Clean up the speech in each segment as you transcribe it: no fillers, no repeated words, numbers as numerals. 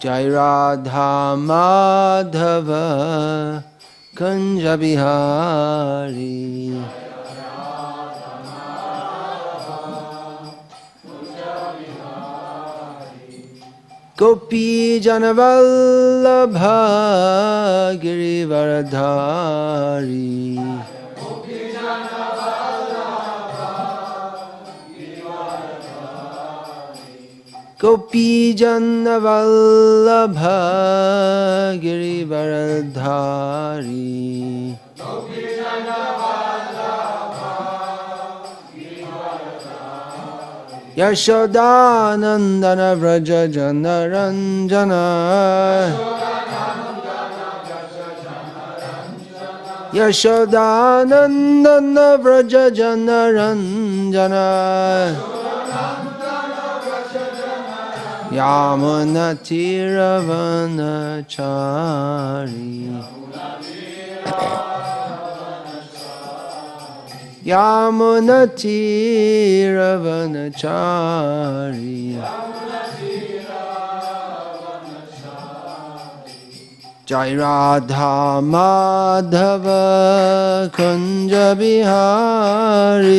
Jai Radha Madhava Kunja Bihari. Gopi Janavallabha Girivaradhari. Gopi Janavallabha Girivaradhari. Yashodanandana Vraja Janaranjana. Yashodanandana Vraja Janaranjana. Yamunatiravanachari. Yamunatiravanachari. Jai Radha Madhava Kunja Bihari.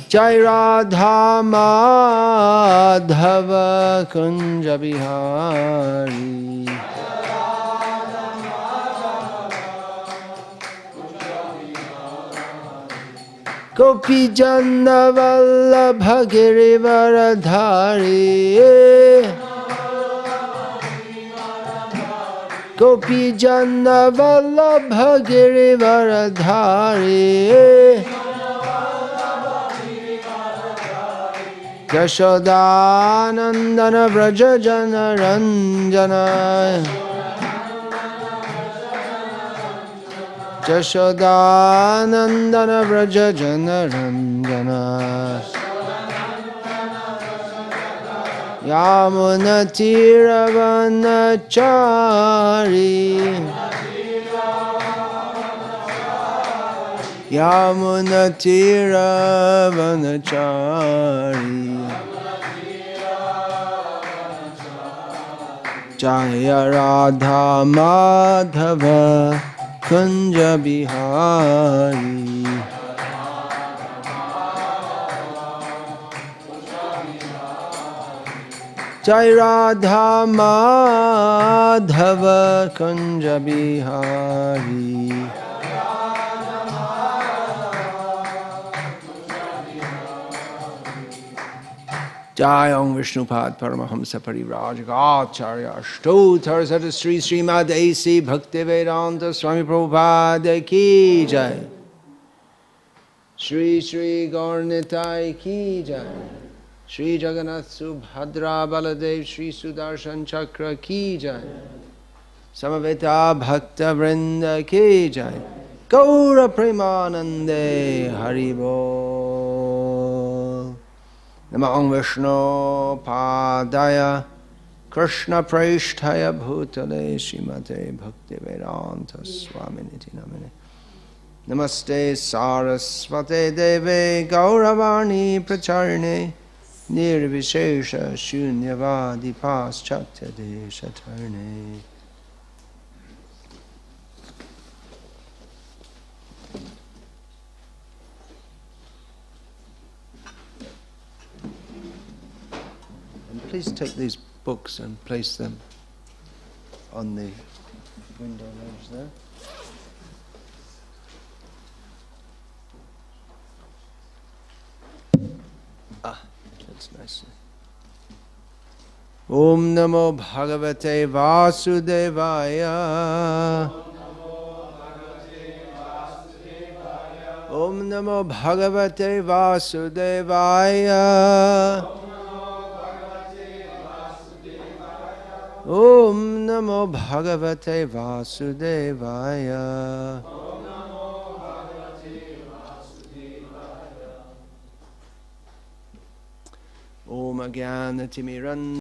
Jai Radha Madhava Kunja Bihari. Gopi Janavallabha Girivaradhari. Gopi Janavallabha Girivaradhari. Yashodanandana Vraja Janaranjana. Yashodanandana Vraja Janaranjana. Yamunatiravanachari. Yamunatiravanachari. Jaya Radha Madhava Kunja Bihari. Jai Radha Madhava Kunja Bihari. Jai Om Vishnupad Paramahamsa Parivrajaka Acharya Ashtotar Sata Sri Srimad A.C. Bhakti Vedanta Swami Prabhupada Ki Jai. Sri Sri Gaurnitai Ki Jai. Sri Jagannath Subhadra Baladev Sri Sudarshan Chakra Ki Jai. Samaveta Bhakta Vrinda Ki Jai. Gaura Premanande Haribo. Namah Vishnu Padaya Krishna Praishtaya Bhutale Srimate Bhakti Vedanta Swami Niti Namine. Namaste Saraswate Deve Gauravani Pracharne Nirvishesha Shunyavadi Paschatya Deshatarne. Please take these books and place them on the window ledge there. Ah, that's nice. Om Namo Bhagavate Vasudevaya. Om Namo Bhagavate Vasudevaya. Om Namo Bhagavate Vasudevaya. Om Agyanatimiran.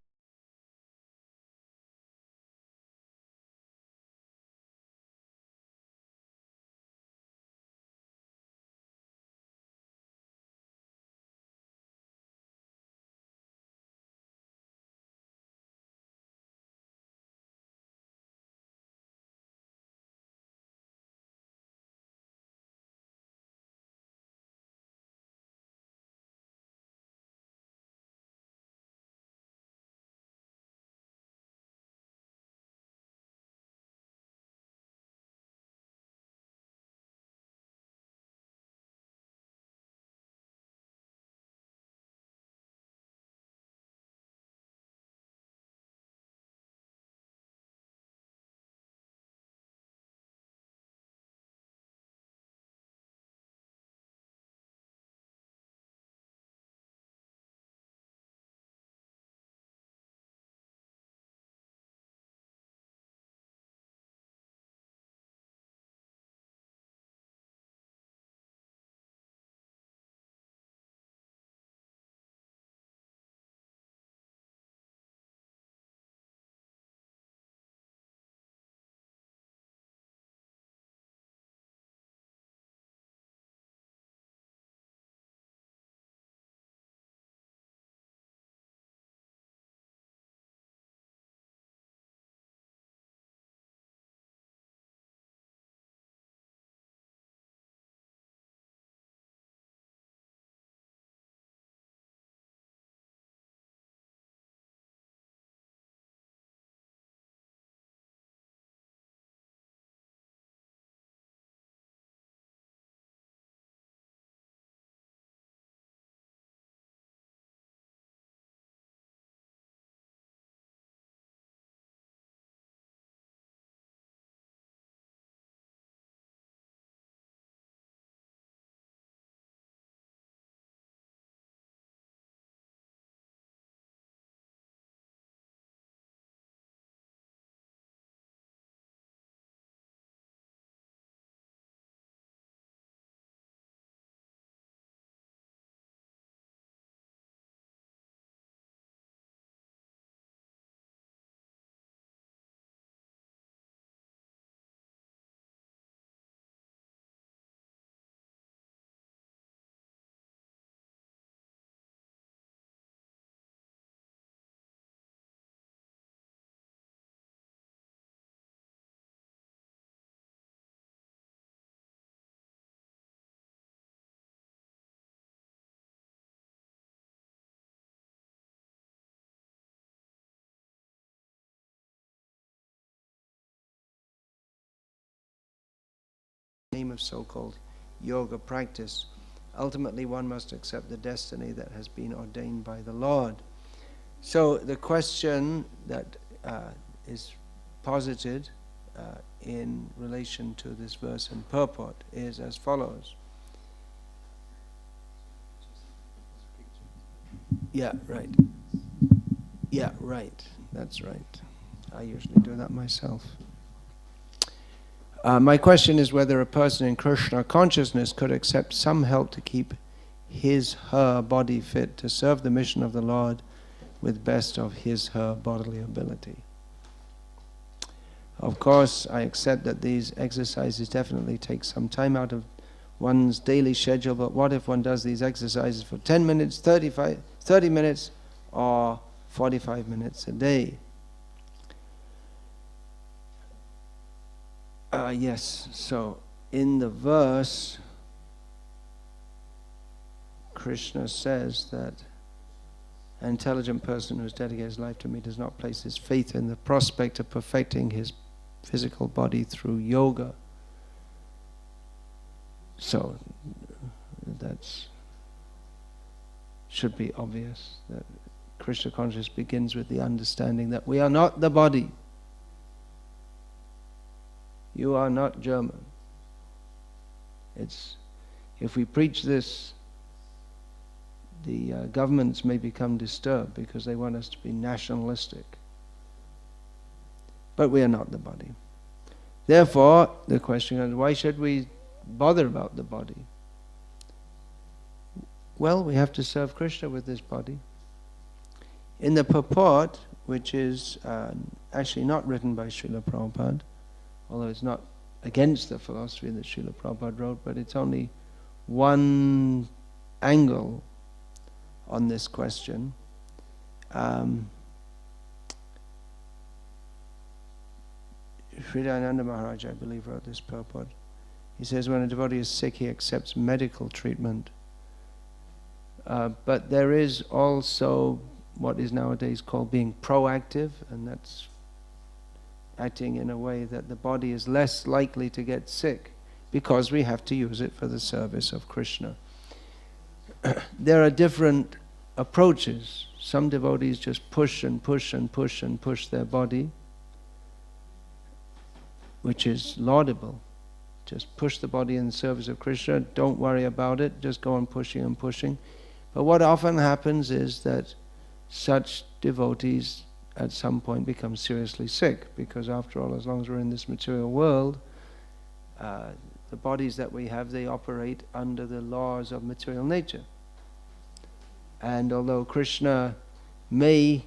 of so-called yoga practice. Ultimately, one must accept the destiny that has been ordained by the Lord. So the question that is posited in relation to this verse and purport is as follows. Yeah, right. Yeah, right. That's right. I usually do that myself. My question is whether a person in Krishna consciousness could accept some help to keep his/her body fit to serve the mission of the Lord with best of his/her bodily ability. Of course, I accept that these exercises definitely take some time out of one's daily schedule, but what if one does these exercises for 10 minutes, 30 minutes, or 45 minutes a day? Yes, so in the verse, Krishna says that an intelligent person who has dedicated his life to me does not place his faith in the prospect of perfecting his physical body through yoga. So that's should be obvious, that Krishna consciousness begins with the understanding that we are not the body. You are not German. If we preach this, the governments may become disturbed because they want us to be nationalistic. But we are not the body. Therefore, the question is, why should we bother about the body? Well, we have to serve Krishna with this body. In the purport, which is actually not written by Srila Prabhupada, although it's not against the philosophy that Srila Prabhupada wrote, but it's only one angle on this question. Sridayananda Maharaj, I believe, wrote this purport. He says when a devotee is sick, he accepts medical treatment. But there is also what is nowadays called being proactive, and that's acting in a way that the body is less likely to get sick because we have to use it for the service of Krishna. There are different approaches. Some devotees just push and push and push and push their body, which is laudable. Just push the body in the service of Krishna, don't worry about it, just go on pushing and pushing. But what often happens is that such devotees at some point become seriously sick, because after all, as long as we're in this material world, the bodies that we have, they operate under the laws of material nature. And although Krishna may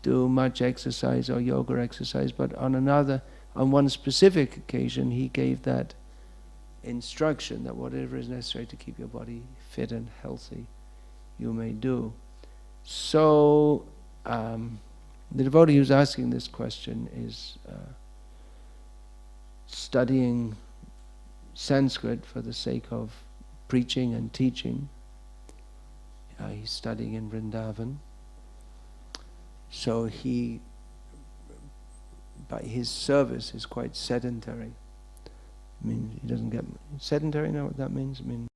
do much exercise or yoga exercise, but on one specific occasion, he gave that instruction that whatever is necessary to keep your body fit and healthy, you may do. So, the devotee who's asking this question is studying Sanskrit for the sake of preaching and teaching. He's studying in Vrindavan. So by his service, is quite sedentary. I mean, he doesn't get sedentary. Know what that means? I mean,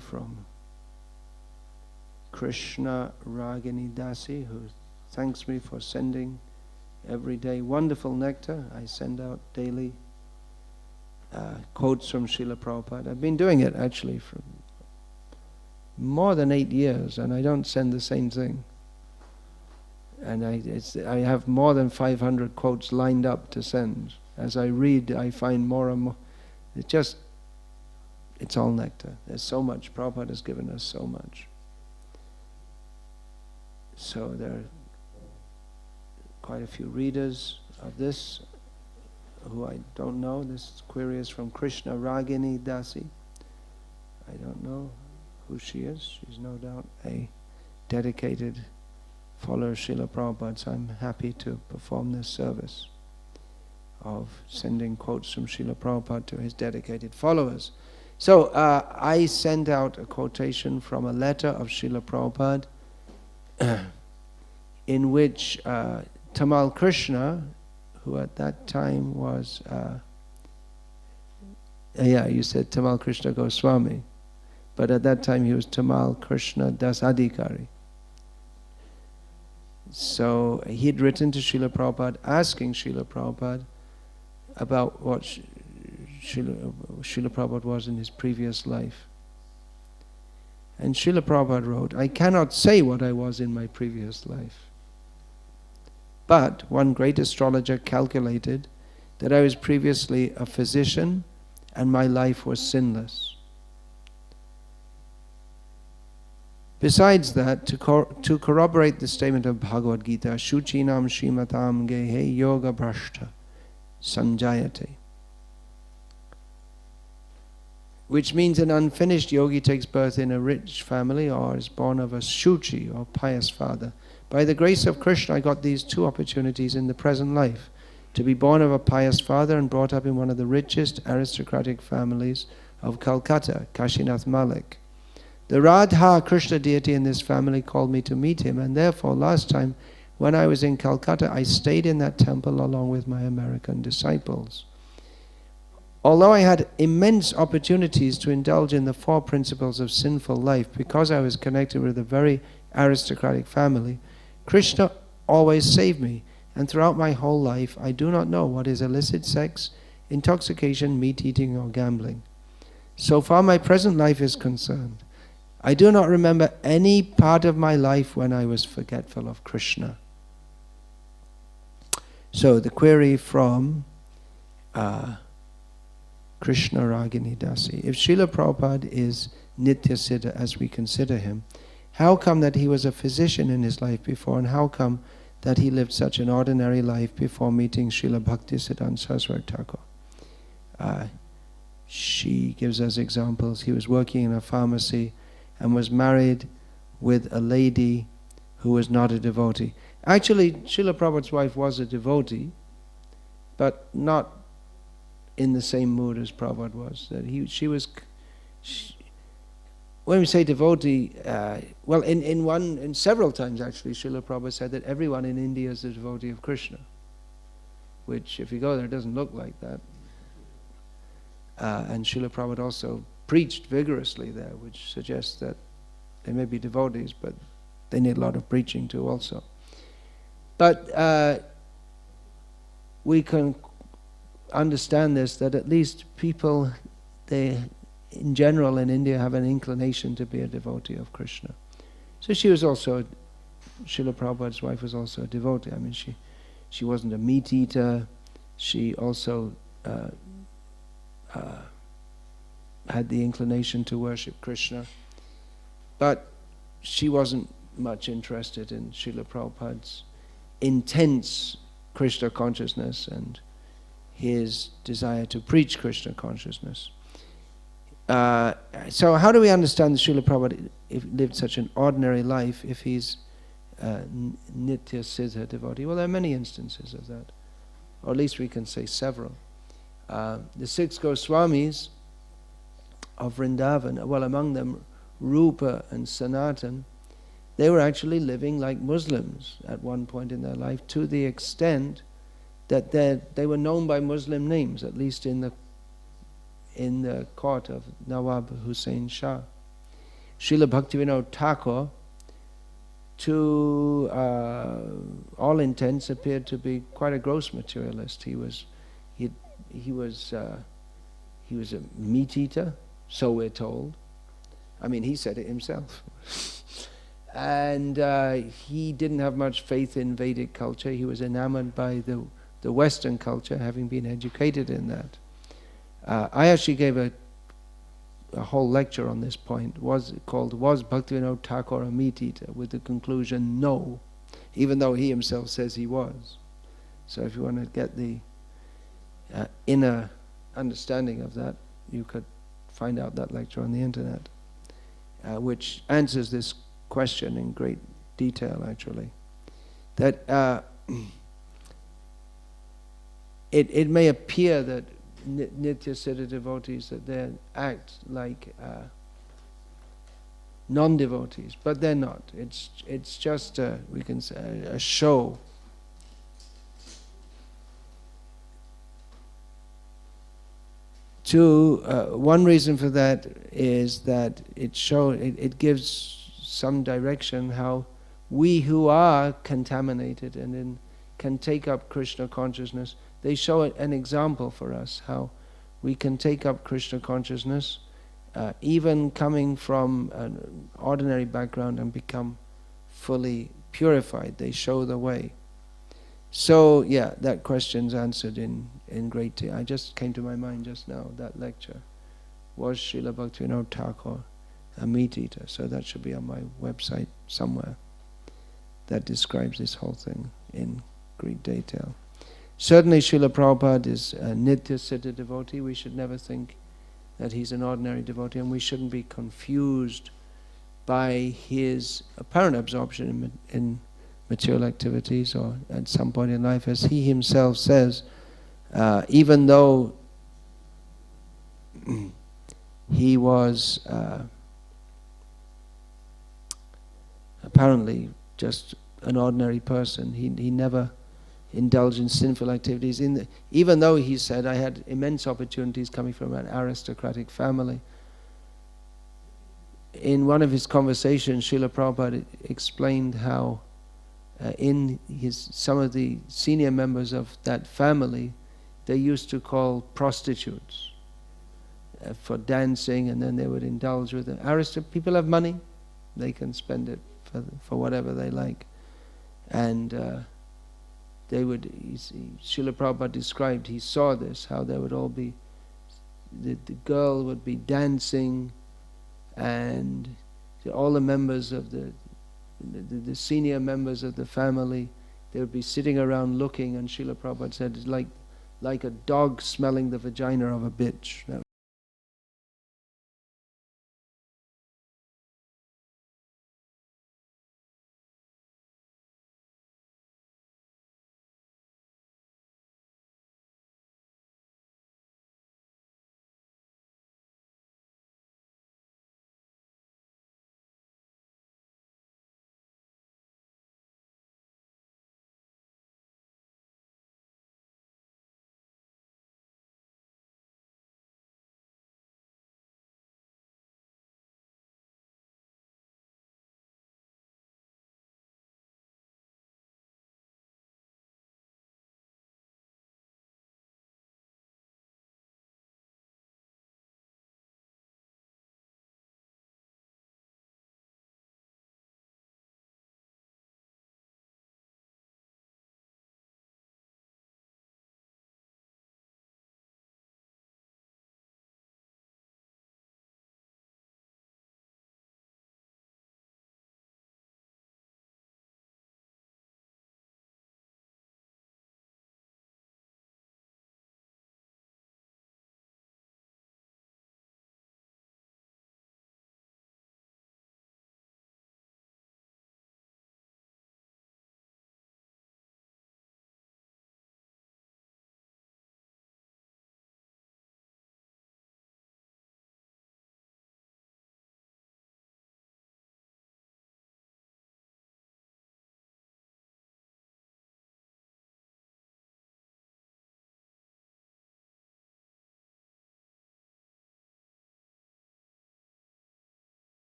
from Krishna Ragini Dasi, who thanks me for sending every day wonderful nectar. I send out daily quotes from Srila Prabhupada. I've been doing it actually for more than 8 years, and I don't send the same thing. And I have more than 500 quotes lined up to send. As I read, I find more and more. It's all nectar. There's so much. Prabhupada has given us so much. So there are quite a few readers of this who I don't know. This query is from Krishna Ragini Dasi. I don't know who she is. She's no doubt a dedicated follower of Srila Prabhupada, so I'm happy to perform this service of sending quotes from Srila Prabhupada to his dedicated followers. So I sent out a quotation from a letter of Srila Prabhupada in which Tamal Krishna, who at that time was, you said Tamal Krishna Goswami, but at that time he was Tamal Krishna Das Adhikari. So he had written to Srila Prabhupada asking Srila Prabhupada about what Srila Prabhupada was in his previous life. And Srila Prabhupada wrote, I cannot say what I was in my previous life. But one great astrologer calculated that I was previously a physician and my life was sinless. Besides that, to corroborate the statement of Bhagavad Gita, Shuchinam Shrimatam Gehe Yoga Brashta Sanjayate, which means an unfinished yogi takes birth in a rich family or is born of a Shuchi or pious father. By the grace of Krishna, I got these two opportunities in the present life, to be born of a pious father and brought up in one of the richest aristocratic families of Calcutta, Kashinath Malik. The Radha Krishna deity in this family called me to meet him, and therefore last time when I was in Calcutta, I stayed in that temple along with my American disciples. Although I had immense opportunities to indulge in the 4 principles of sinful life because I was connected with a very aristocratic family, Krishna always saved me, and throughout my whole life I do not know what is illicit sex, intoxication, meat eating or gambling. So far my present life is concerned, I do not remember any part of my life when I was forgetful of Krishna. So the query from Krishna Ragini Dasi. If Srila Prabhupada is Nitya Siddha as we consider him, how come that he was a physician in his life before, and how come that he lived such an ordinary life before meeting Srila Bhakti Siddhanta Saraswati Thakur? She gives us examples. He was working in a pharmacy and was married with a lady who was not a devotee. Actually, Srila Prabhupada's wife was a devotee, but not in the same mood as Prabhupada was. When we say devotee, in several times actually, Srila Prabhupada said that everyone in India is a devotee of Krishna, which if you go there doesn't look like that. And Srila Prabhupada also preached vigorously there, which suggests that they may be devotees, but they need a lot of preaching too also. But we can understand this, that at least people, they in general in India have an inclination to be a devotee of Krishna. So she was also, Srila Prabhupada's wife was also a devotee. I mean, she wasn't a meat eater. She also had the inclination to worship Krishna. But she wasn't much interested in Srila Prabhupada's intense Krishna consciousness and his desire to preach Krishna consciousness. So how do we understand that Srila Prabhupada lived such an ordinary life if he's Nitya Siddha devotee? Well, there are many instances of that, or at least we can say several. The 6 Goswamis of Vrindavan, well, among them Rupa and Sanatan, they were actually living like Muslims at one point in their life, to the extent that they were known by Muslim names, at least in the court of Nawab Hussain Shah. Srila Bhaktivinoda Thakur, to all intents, appeared to be quite a gross materialist. He was a meat eater, so we're told. I mean, he said it himself. And he didn't have much faith in Vedic culture. He was enamored by the Western culture, having been educated in that. I actually gave a whole lecture on this point, was Bhaktivinoda Thakur a meat eater, with the conclusion, no, even though he himself says he was. So if you want to get the inner understanding of that, you could find out that lecture on the internet, which answers this question in great detail, actually. That it may appear that Nitya Siddha devotees, that they act like non-devotees, but they're not. It's just we can say a show. One reason for that is that it gives some direction how we who are contaminated and can take up Krishna consciousness. They show an example for us how we can take up Krishna consciousness, even coming from an ordinary background, and become fully purified. They show the way. So yeah, that question's answered in great detail. I just came to my mind just now, that lecture. Was Srila Bhaktivinoda Thakur a meat eater? So that should be on my website somewhere. That describes this whole thing in great detail. Certainly Srila Prabhupada is a Nitya Siddha devotee. We should never think that he's an ordinary devotee, and we shouldn't be confused by his apparent absorption in material activities, or at some point in life, as he himself says, even though he was apparently just an ordinary person, he never indulged in sinful activities. Even though he said, I had immense opportunities coming from an aristocratic family. In one of his conversations, Srila Prabhupada explained how some of the senior members of that family, they used to call prostitutes for dancing, and then they would indulge with it. People have money, they can spend it for whatever they like. And Srila Prabhupada described, he saw this, how there would all be, the girl would be dancing, and all the members of the senior members of the family, they would be sitting around looking, and Srila Prabhupada said, it's like a dog smelling the vagina of a bitch.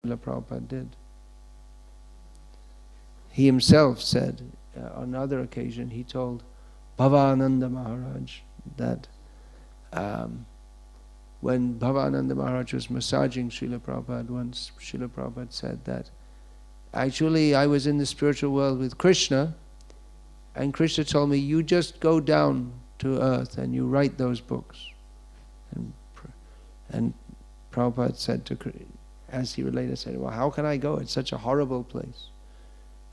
Srila Prabhupada did. He himself said, on another occasion, he told Bhavananda Maharaj that when Bhavananda Maharaj was massaging Srila Prabhupada once, Srila Prabhupada said that, actually I was in the spiritual world with Krishna, and Krishna told me, you just go down to earth and you write those books. And Prabhupada said to, as he related, said, well, how can I go? It's such a horrible place.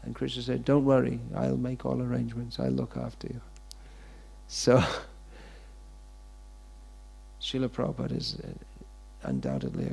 And Krishna said, don't worry, I'll make all arrangements, I'll look after you. So, Srila Prabhupada is undoubtedly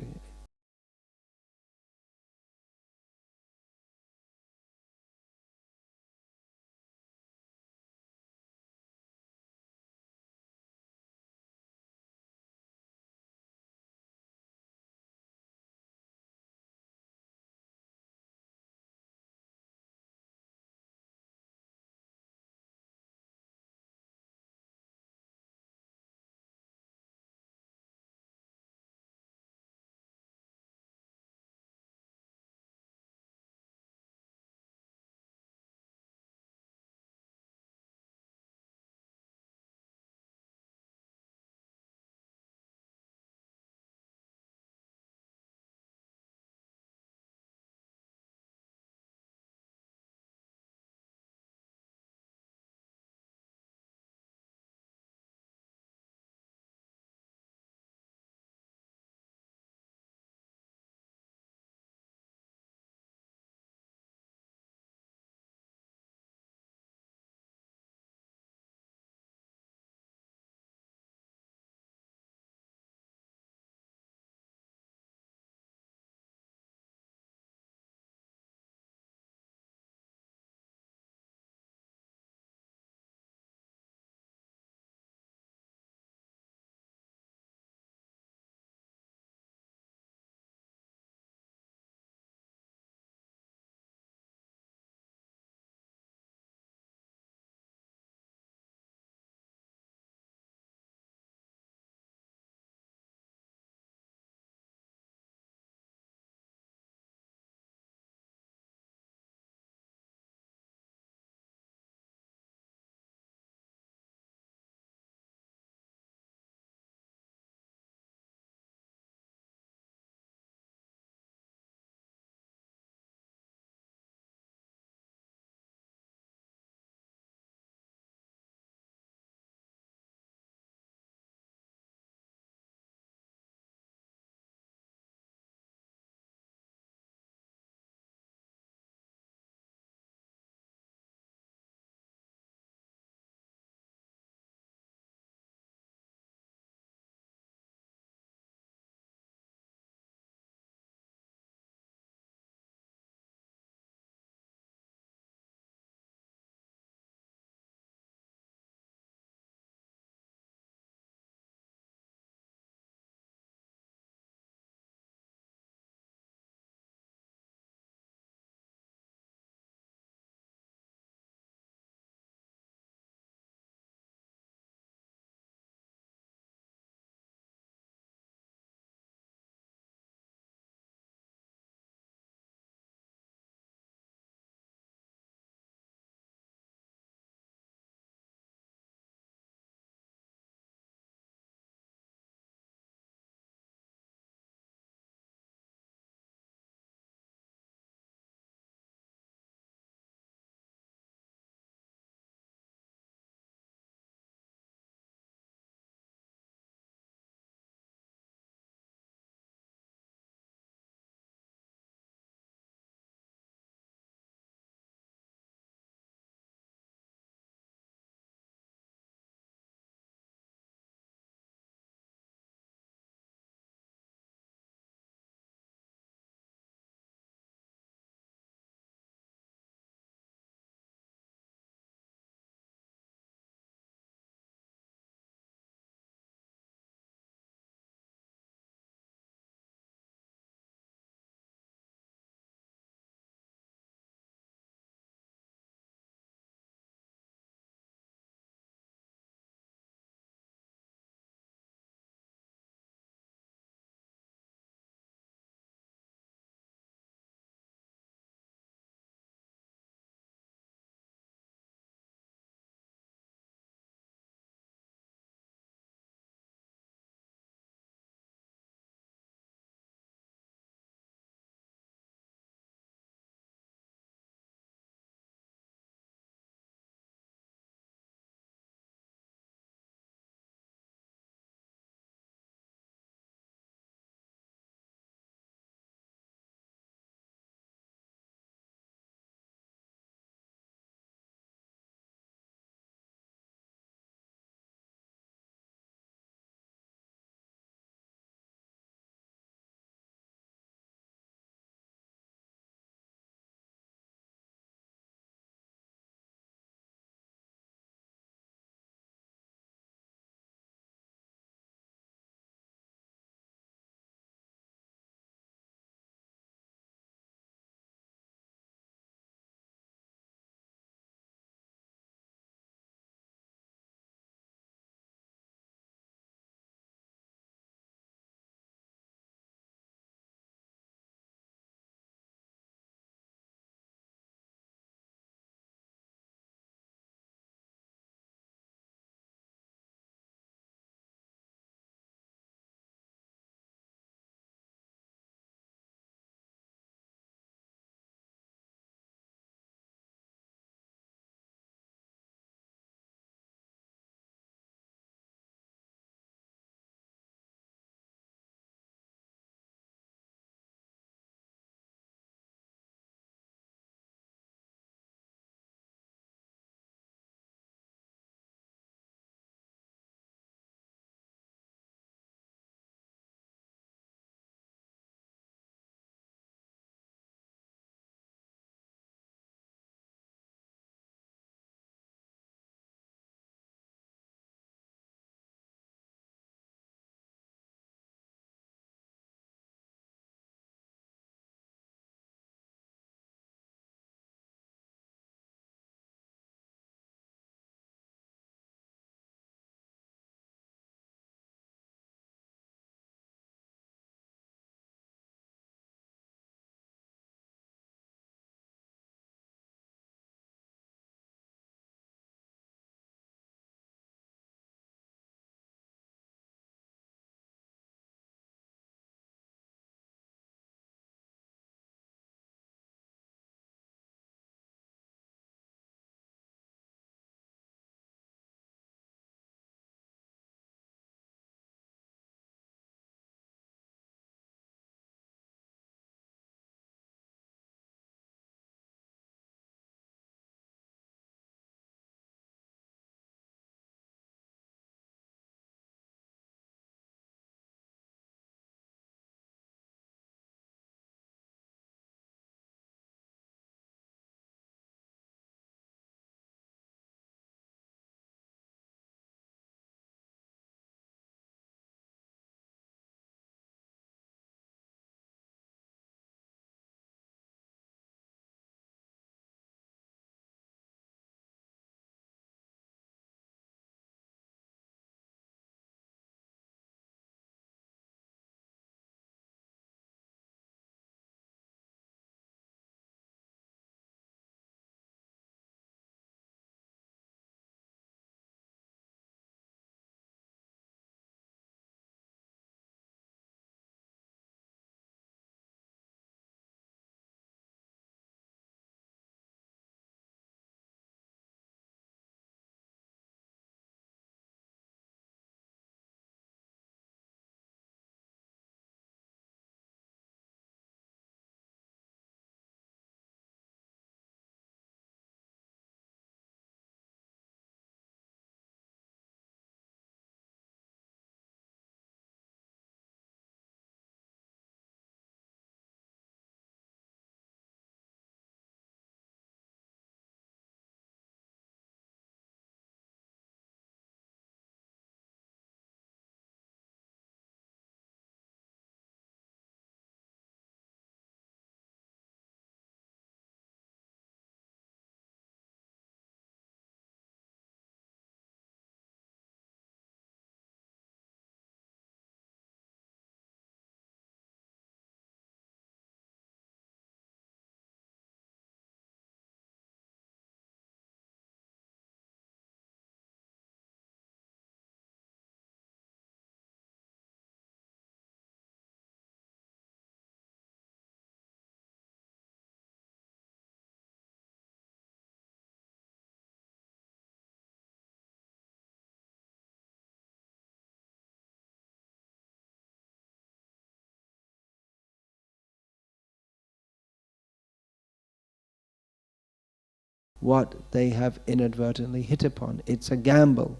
what they have inadvertently hit upon. It's a gamble.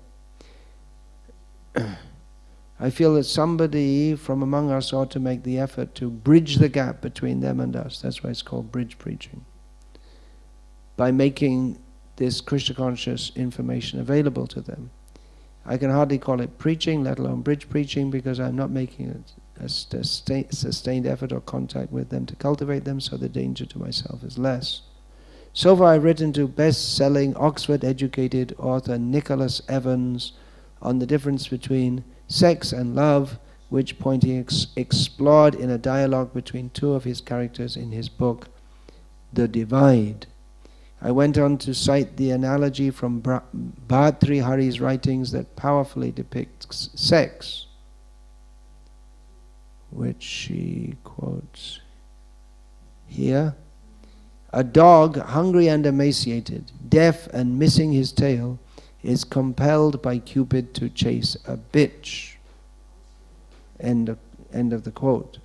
I feel that somebody from among us ought to make the effort to bridge the gap between them and us. That's why it's called bridge preaching. By making this Krishna conscious information available to them. I can hardly call it preaching, let alone bridge preaching, because I'm not making a sustained effort or contact with them to cultivate them, so the danger to myself is less. So far I've written to best-selling Oxford-educated author Nicholas Evans on the difference between sex and love, which point he explored in a dialogue between two of his characters in his book, The Divide. I went on to cite the analogy from Bhartrihari's writings that powerfully depicts sex, which she quotes here. A dog, hungry and emaciated, deaf and missing his tail, is compelled by Cupid to chase a bitch. End of the quote.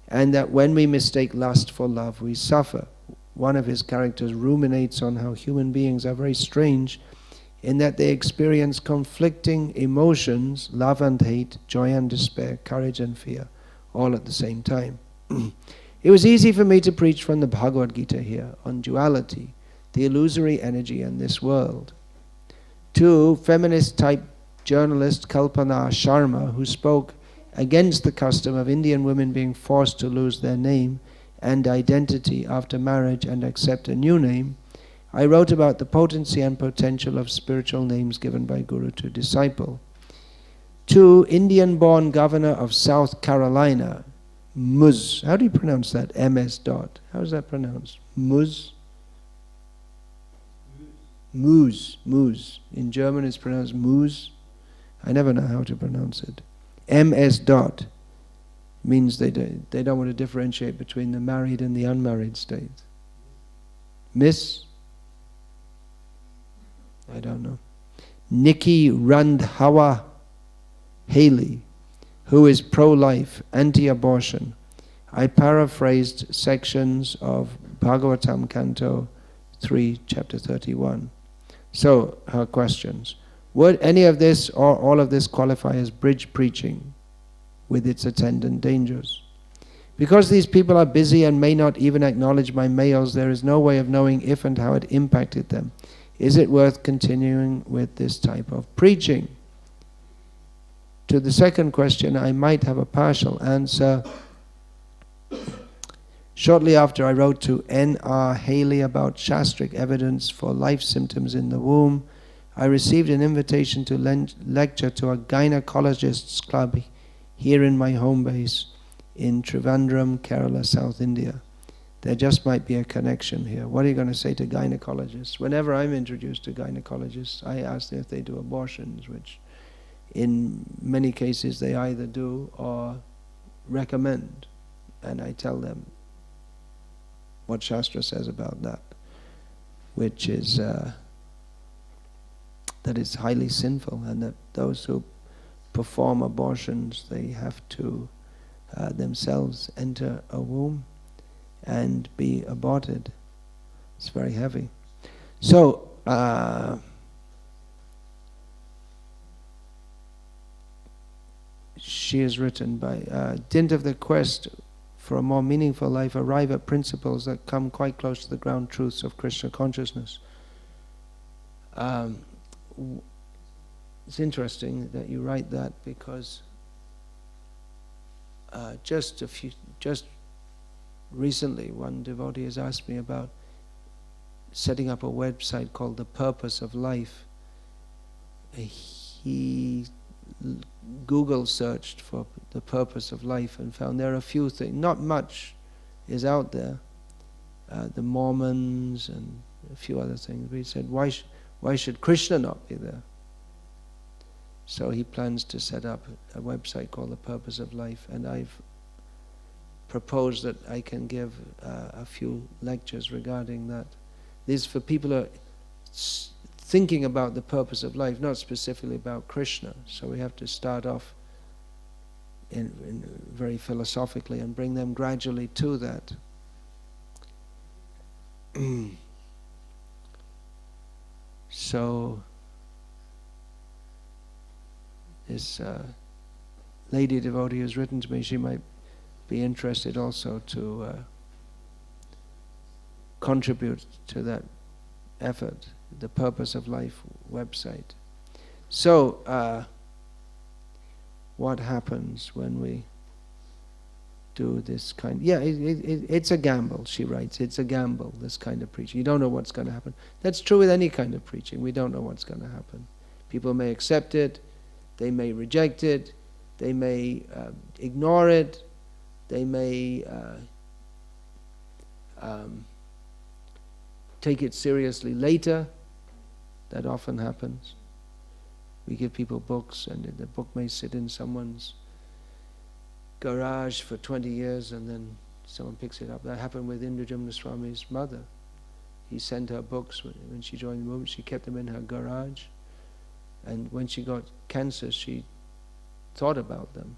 And that when we mistake lust for love, we suffer. One of his characters ruminates on how human beings are very strange in that they experience conflicting emotions, love and hate, joy and despair, courage and fear, all at the same time. It was easy for me to preach from the Bhagavad Gita here on duality, the illusory energy in this world. 2, feminist-type journalist Kalpana Sharma, who spoke against the custom of Indian women being forced to lose their name and identity after marriage and accept a new name, I wrote about the potency and potential of spiritual names given by Guru to disciple. 2, Indian-born governor of South Carolina, Muz. How do you pronounce that? MS dot. How is that pronounced? Muz? Muz. Muz. In German it's pronounced Muz. I never know how to pronounce it. MS dot means they don't want to differentiate between the married and the unmarried state. Miss? I don't know. Nikki Randhawa Haley, who is pro-life, anti-abortion. I paraphrased sections of Bhagavatam Canto 3, Chapter 31. So, her questions. Would any of this or all of this qualify as bridge preaching with its attendant dangers? Because these people are busy and may not even acknowledge my mails, there is no way of knowing if and how it impacted them. Is it worth continuing with this type of preaching? To the second question, I might have a partial answer. Shortly after I wrote to N.R. Haley about Shastric evidence for life symptoms in the womb, I received an invitation to lecture to a gynecologist's club here in my home base in Trivandrum, Kerala, South India. There just might be a connection here. What are you going to say to gynecologists? Whenever I'm introduced to gynecologists, I ask them if they do abortions, which in many cases they either do or recommend. And I tell them what Shastra says about that, which is that it's highly sinful, and that those who perform abortions, they have to themselves enter a womb and be aborted. It's very heavy. So, she has written, by dint of the quest for a more meaningful life, arrive at principles that come quite close to the ground truths of Krishna consciousness. It's interesting that you write that, because just recently one devotee has asked me about setting up a website called The Purpose of Life. He Google searched for the purpose of life and found there are a few things, not much is out there. The Mormons and a few other things. But he said, why should Krishna not be there? So he plans to set up a website called The Purpose of Life, and I've proposed that I can give a few lectures regarding that. This is for people who are thinking about the purpose of life, not specifically about Krishna. So we have to start off in very philosophically and bring them gradually to that. So this lady devotee has written to me. She might be interested also to contribute to that effort, the Purpose of Life website. So what happens when we do this kind? Yeah, it's a gamble, she writes. It's a gamble, this kind of preaching. You don't know what's going to happen. That's true with any kind of preaching. We don't know what's going to happen. People may accept it, they may reject it, they may ignore it, they may take it seriously later. That often happens. We give people books, and the book may sit in someone's garage for 20 years, and then someone picks it up. That happened with Indra Swami's mother. He sent her books when she joined the movement. She kept them in her garage, and when she got cancer, she thought about them.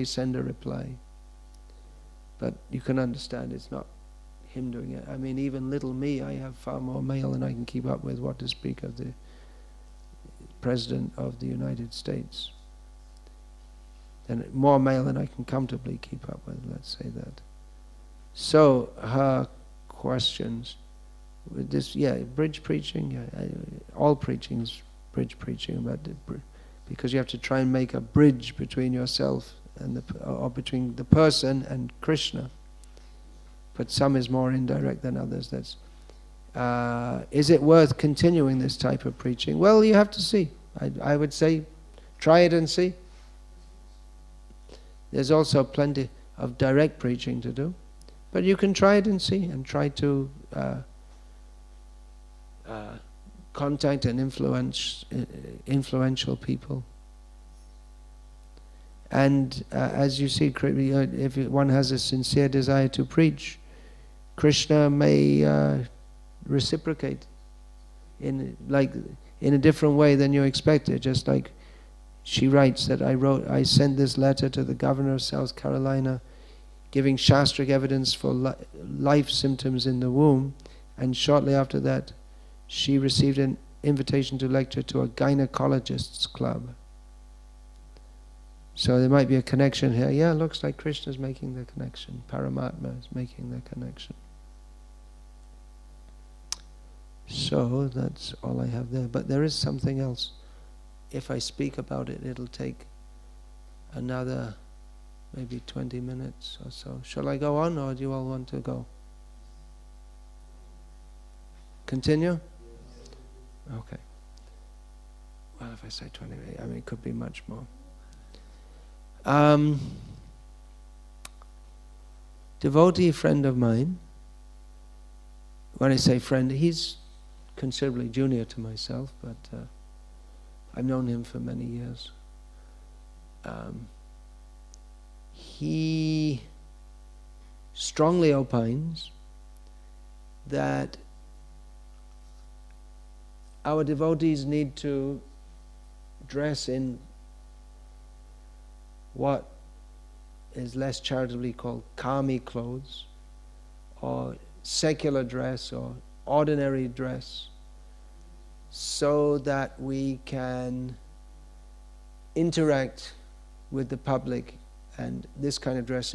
send a reply. But you can understand it's not him doing it. I mean, even little me, I have far more mail than I can keep up with, what to speak of the President of the United States. And more mail than I can comfortably keep up with, let's say that. So, her questions, with this, bridge preaching, all preaching is bridge preaching, but because you have to try and make a bridge between yourself and or between the person and Krishna. But some is more indirect than others. That's is it worth continuing this type of preaching? Well, you have to see. I would say try it and see. There's also plenty of direct preaching to do, but you can try it and see, and try to contact and influential people. And as you see, if one has a sincere desire to preach, Krishna may reciprocate in a different way than you expected. Just like she writes that I sent this letter to the governor of South Carolina, giving shastric evidence for life symptoms in the womb, and shortly after that, she received an invitation to lecture to a gynecologist's club. So there might be a connection here. Yeah, looks like Krishna's making the connection. Paramatma is making the connection. So that's all I have there. But there is something else. If I speak about it, it'll take another maybe 20 minutes or so. Shall I go on, or do you all want to go? Continue? Okay. Well, if I say 20 minutes, I mean, it could be much more. Devotee friend of mine, when I say friend, he's considerably junior to myself, but I've known him for many years. He strongly opines that our devotees need to dress in what is less charitably called kami clothes, or secular dress, or ordinary dress, so that we can interact with the public, and this kind of dress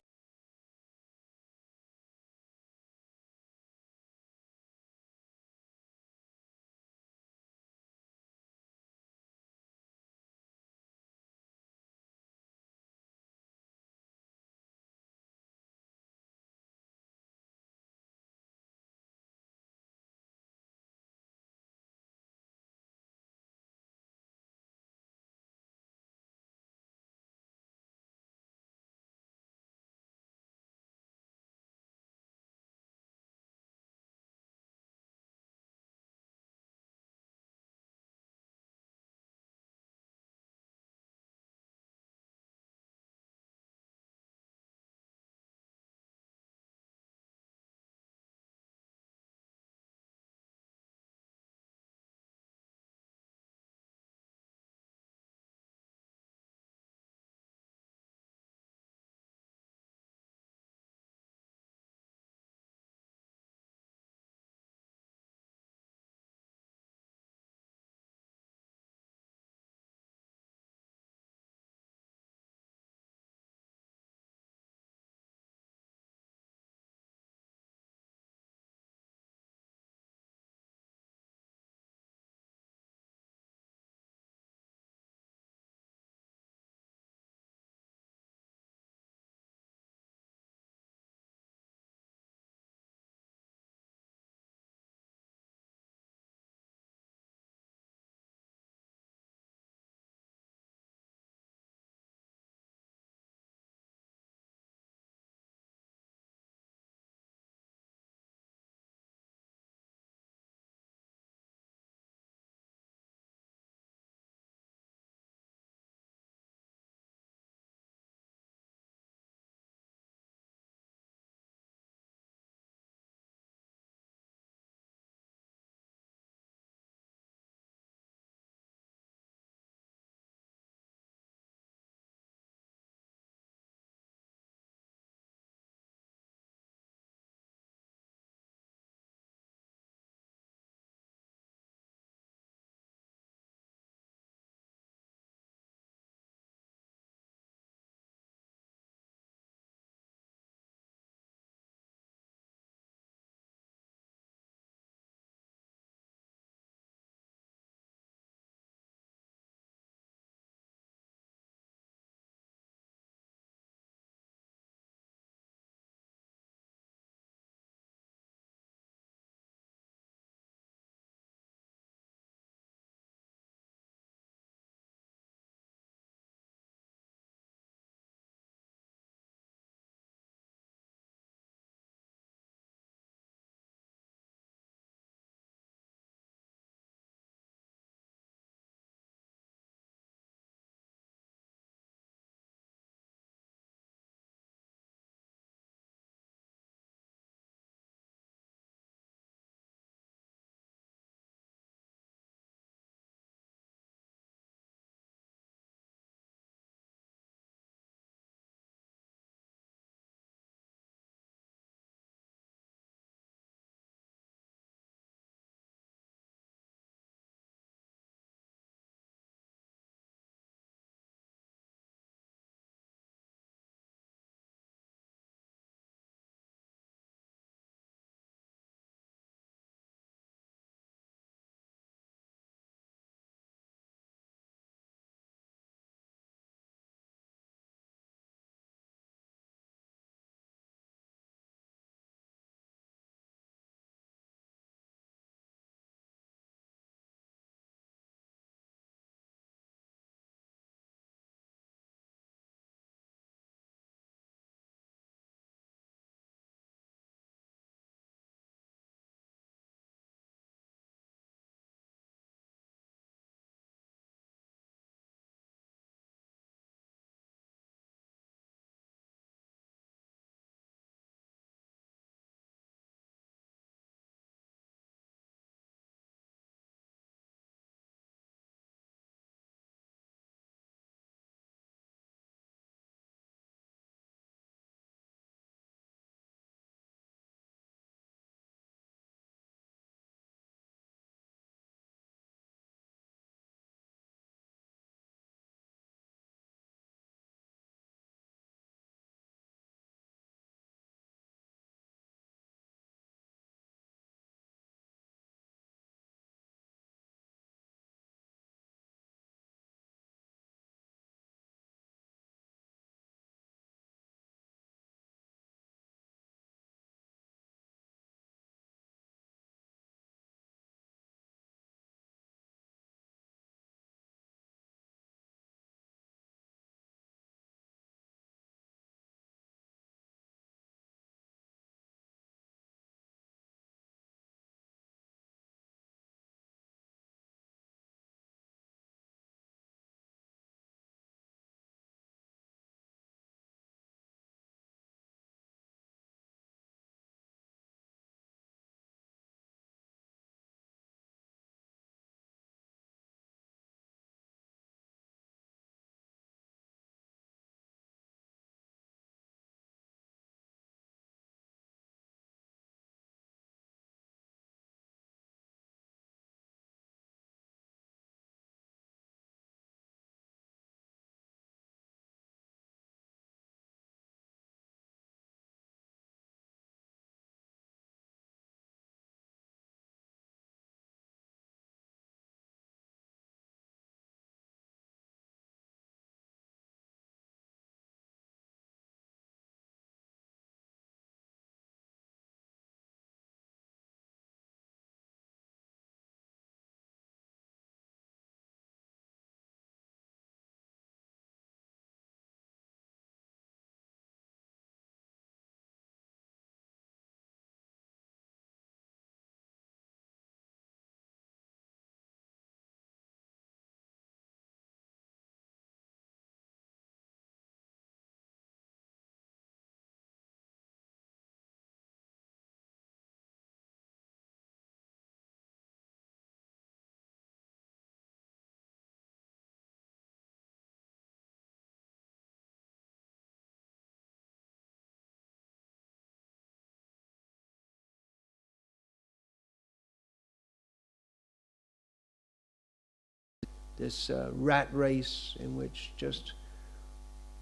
this rat race in which just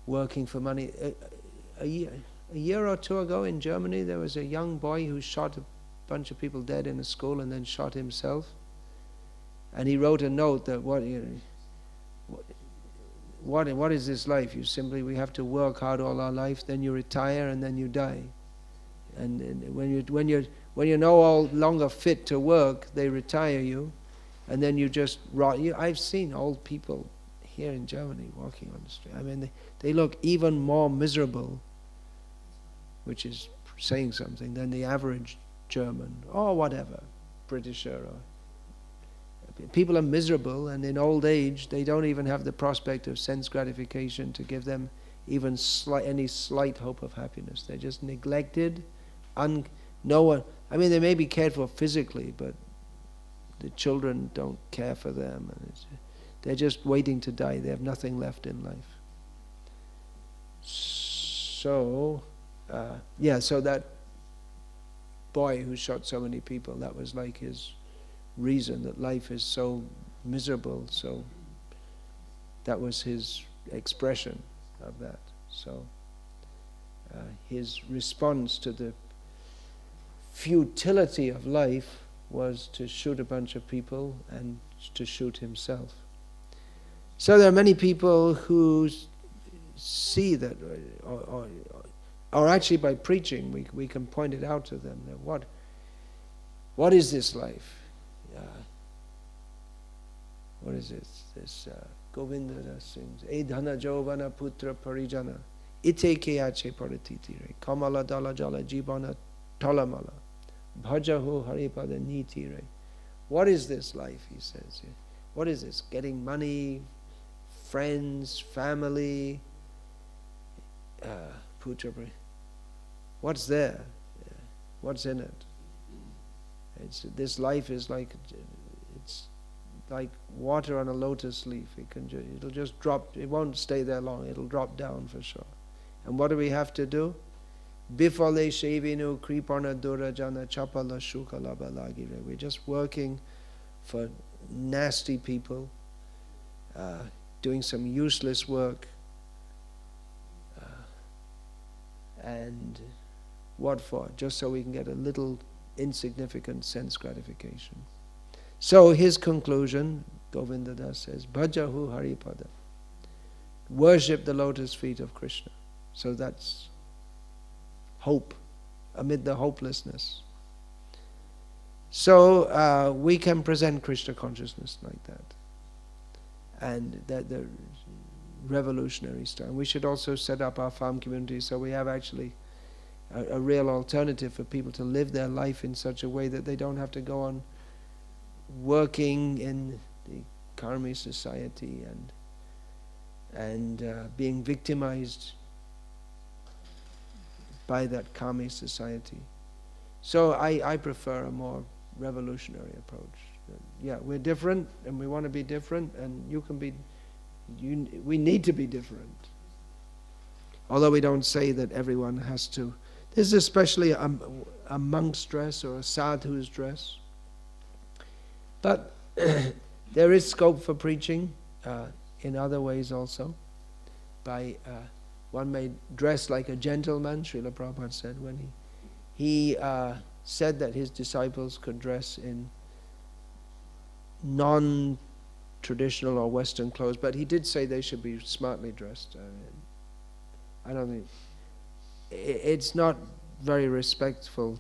working for money. A year or two ago in Germany, there was a young boy who shot a bunch of people dead in a school and then shot himself. And he wrote a note that what is this life? We have to work hard all our life, then you retire and then you die. And when you're no longer fit to work, they retire you, and then you just rot. I've seen old people here in Germany walking on the street. I mean, they look even more miserable, which is saying something, than the average German or whatever, Britisher. People are miserable, and in old age they don't even have the prospect of sense gratification to give them even any slight hope of happiness. They're just neglected. No one. I mean, they may be cared for physically, but the children don't care for them, and they're just waiting to die. They have nothing left in life. So, so that boy who shot so many people, that was like his reason that life is so miserable. So that was his expression of that. So his response to the futility of life was to shoot a bunch of people and to shoot himself. So there are many people who see that, or actually by preaching we can point it out to them, that what is this life? What is this Govinda sings, E dhana jovana putra parijana ite keache paratitire kamala dala jala jibana talamala bhajaho haripada nitire. What is this life, he says here? What is this? Getting money, friends, family, putra. What's there? What's in it? This life is like, it's like water on a lotus leaf. It'll just drop. It won't stay there long. It'll drop down for sure. And what do we have to do? Bifale shevinu kripana durajana chapala shukala balagire. We're just working for nasty people, doing some useless work, and what for? Just so we can get a little insignificant sense gratification. So his conclusion, Govinda Das says, Bhajahu Haripada. Worship the lotus feet of Krishna. So that's hope amid the hopelessness. So we can present Krishna consciousness like that. And that the revolutionary style. We should also set up our farm community so we have actually a real alternative for people to live their life in such a way that they don't have to go on working in the karmi society and being victimized by that karmi society. So I prefer a more revolutionary approach. Yeah, we're different and we want to be different, and we need to be different. Although we don't say that everyone has to. This is especially a monk's dress or a sadhu's dress. But there is scope for preaching in other ways also. One may dress like a gentleman, Srila Prabhupada said, when he said that his disciples could dress in non-traditional or Western clothes, but he did say they should be smartly dressed. I don't think it's not very respectful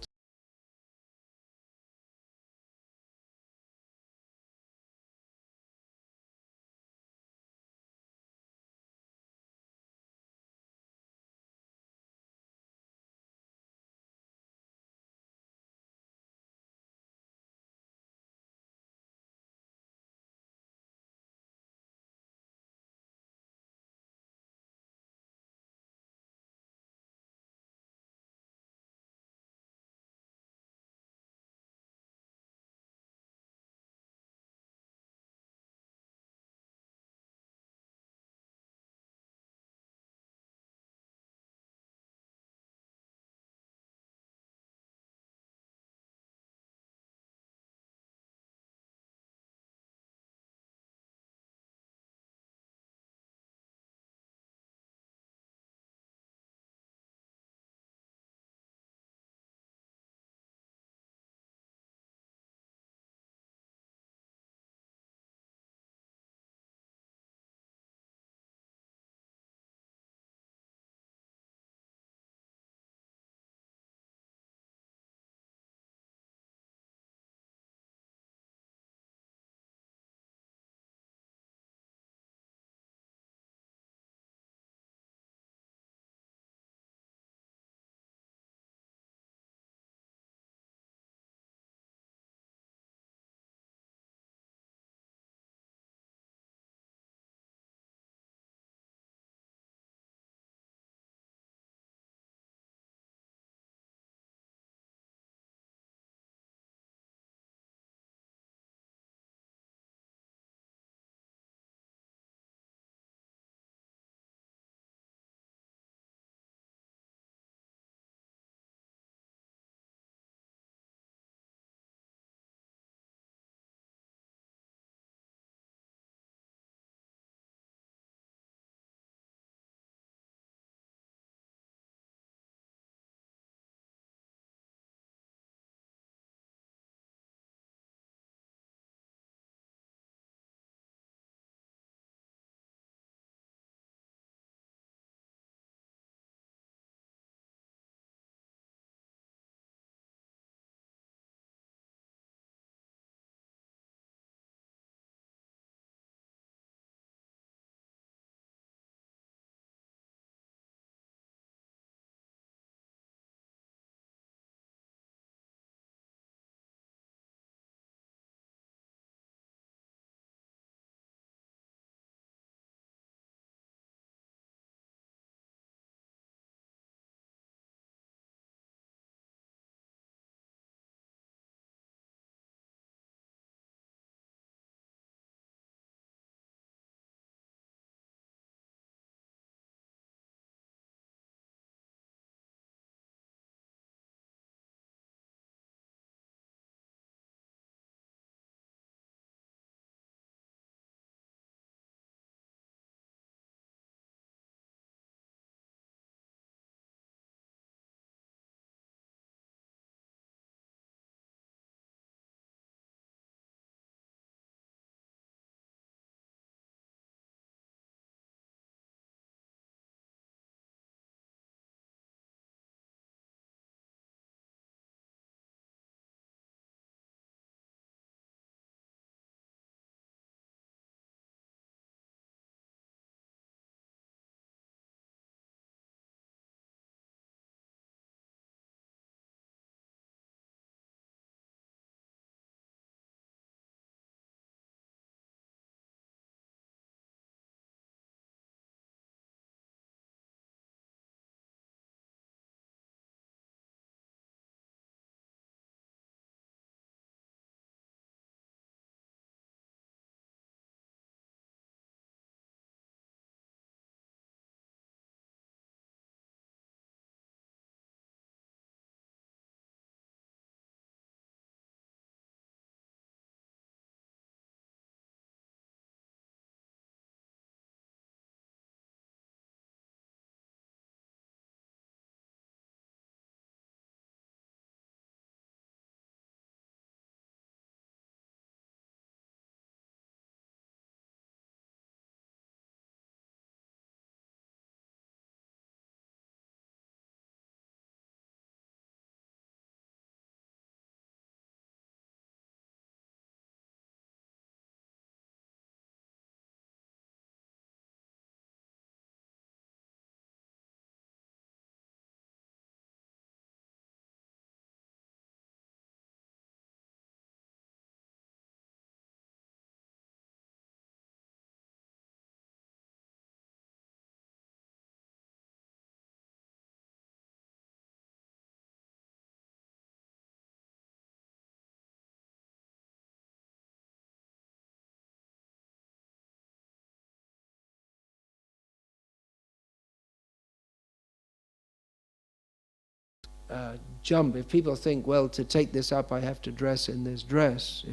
jump. If people think, well, to take this up I have to dress in this dress,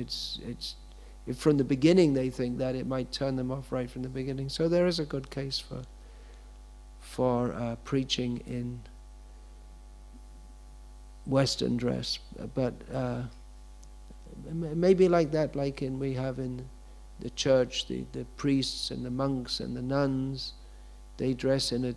if from the beginning they think that, it might turn them off right from the beginning. So there is a good case for preaching in Western dress, but maybe like that, like we have in the church, the priests and the monks and the nuns, they dress in a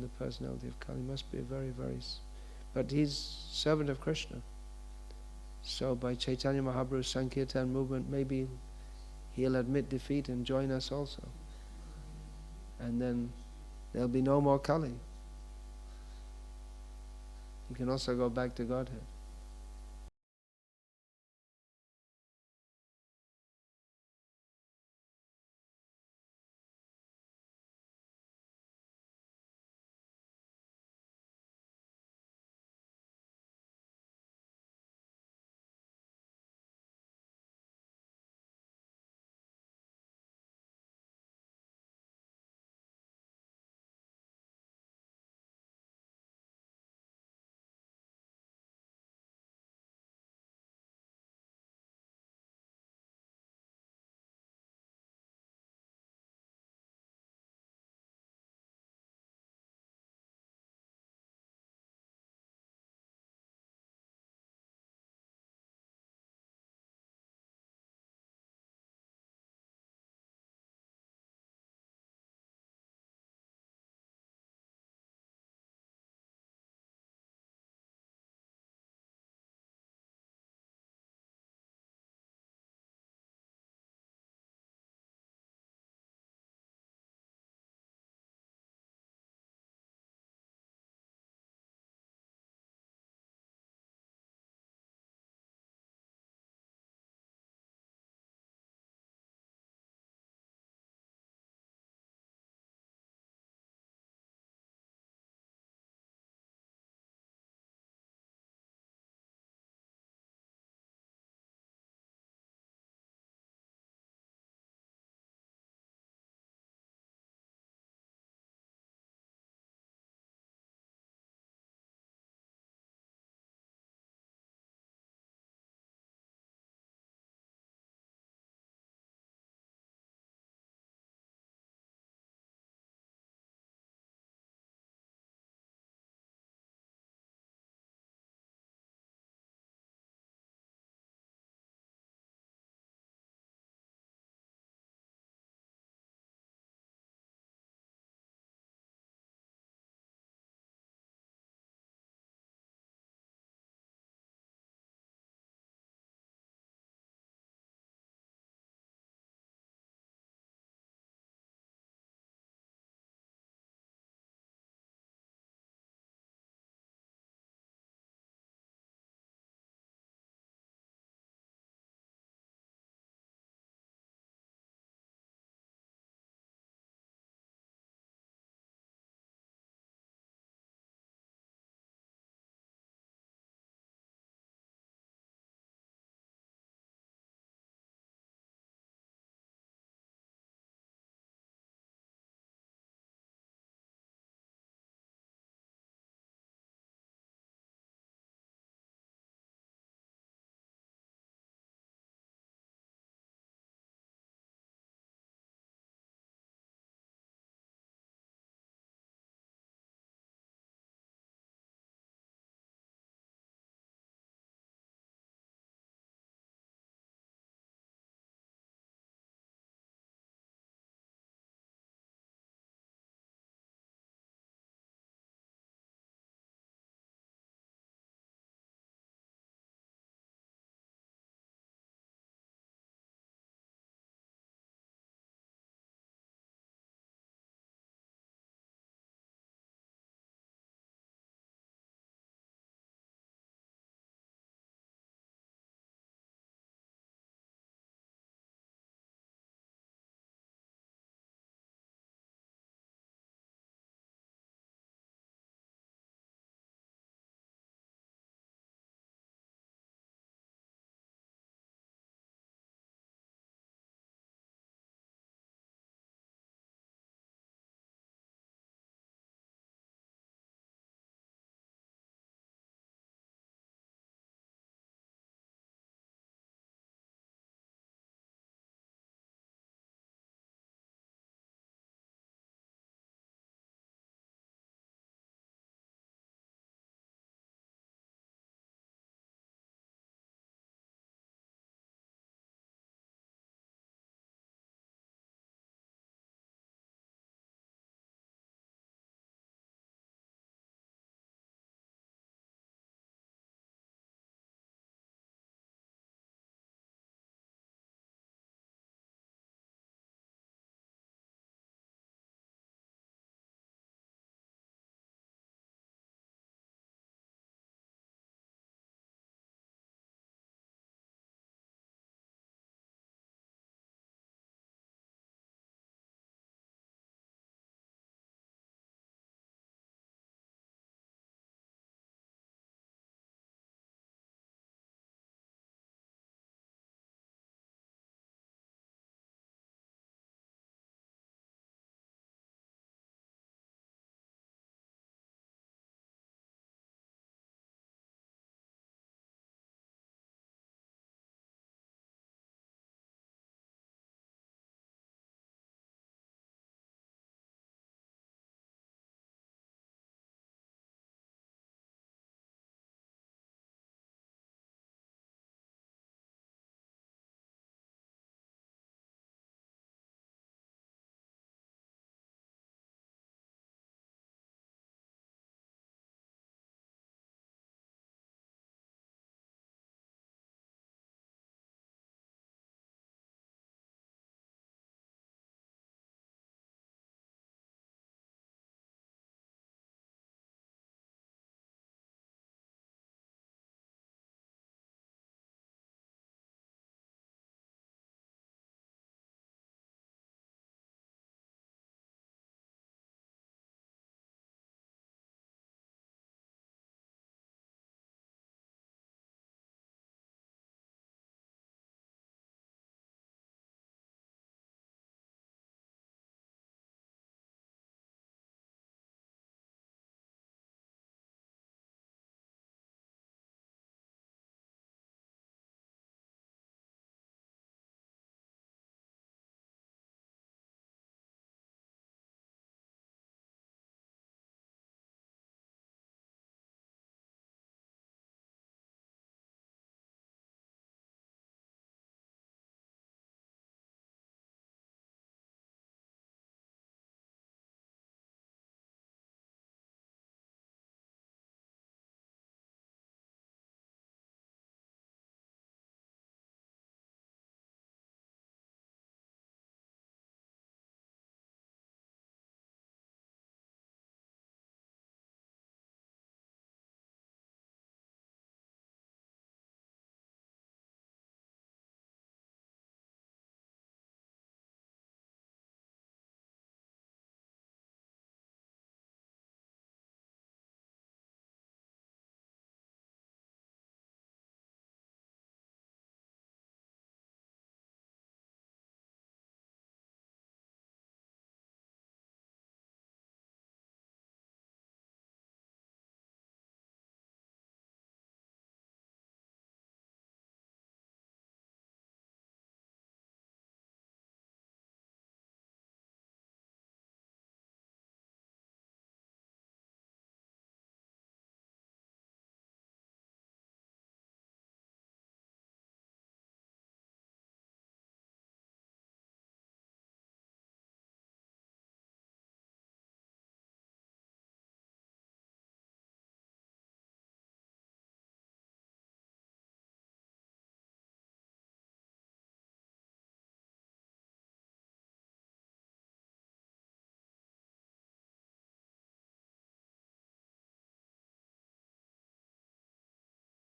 the personality of Kali must be very, very... But he's servant of Krishna. So by Chaitanya Mahaprabhu's Sankirtan movement, maybe he'll admit defeat and join us also. And then there'll be no more Kali. He can also go back to Godhead.